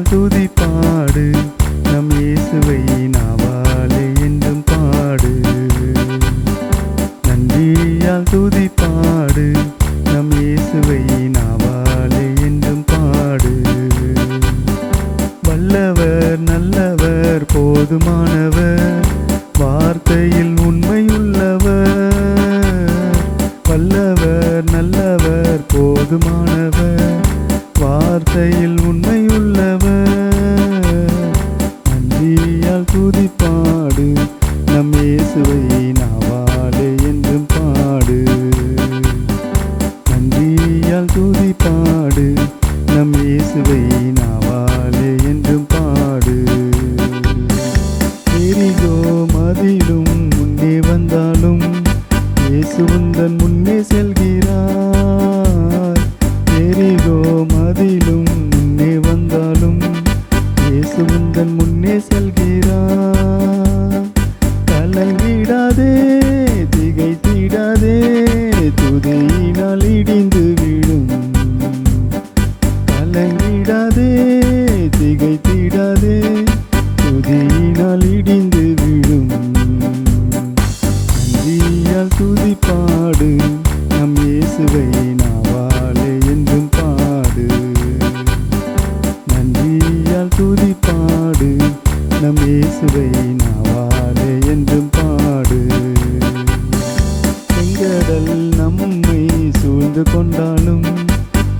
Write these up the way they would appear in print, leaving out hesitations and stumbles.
நன்றியால் துதிப்பாடு நம் இயேசுவை நாவாலே என்றும் பாடு. நன்றியால் துதிப்பாடு நம் இயேசுவை நாவாலே என்றும் பாடு. வல்லவர் நல்லவர் போதுமானவர் வார்த்தையில் உண்மையுள்ளவர். வல்லவர் நல்லவர் போதுமானவர் வார்த்தையில் உண்மையுள்ளவர். நன்றியால் துதிப்பாடு நம் இயேசுவை நாவாலே என்றும் பாடு. நன்றியால் துதிப்பாடு நம் இயேசுவை நாவாலே என்றும் பாடு. எரிகோ மதிலும் முன்னே வந்தாலும் இயேசு உந்தன் முன்னே செல்கிறார். எரிகோ மதிலும் முன்னே வந்தாலும் இயேசு உந்தன் முன்னே செல்கிறார். கலங்கிடாதே திகைத்திடாதே துதியினால் இடிந்து விழும். கலங்கிடாதே திகைத்திடாதே துதியினால் இடிந்து விழும். நன்றியால் துதிப்பாடு நம் இயேசுவை நாவாலே என்றும் பாடு. நன்றியால் துதிப்பாடு நம் இயேசுவை நாவாலே என்றும் பாடு. செங்கடல் நம்மை சூழ்ந்து கொண்டாலும்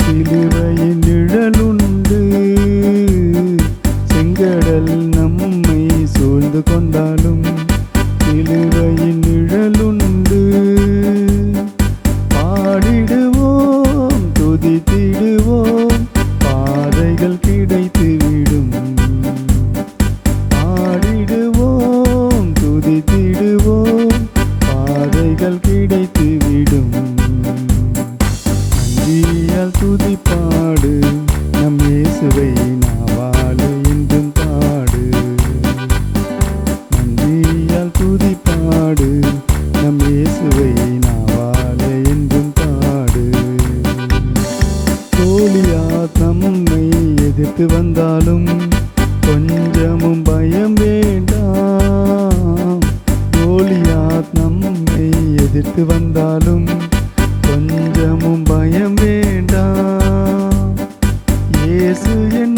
சிலுவையின் நிழலுண்டு. செங்கடல் நம்மை சூழ்ந்து கொண்டாலும் சிலுவையின் நிழலுண்டு. பாடிடுவோம் துதித்திடுவோம் பாதைகள் கிடைத்துவிடும். பாடிடுவோம் துதித்திடுவோம் பாதைகள் கிடைத்துவிடும். நன்றியால் துதிப்பாடு நம் இயேசுவை நாவாலே என்றும் பாடு. நன்றியால் துதிப்பாடு நம் இயேசுவை நாவாலே என்றும் பாடு. கோலியாத் நம்மை எதிர்த்து வந்தாலும் கொஞ்சமும் பயம் வேண்டாம். கோலியாத் நம்மை எதிர்த்து வந்தாலும் கொஞ்சமும் பயம் வேண்டாம். இயேசு என்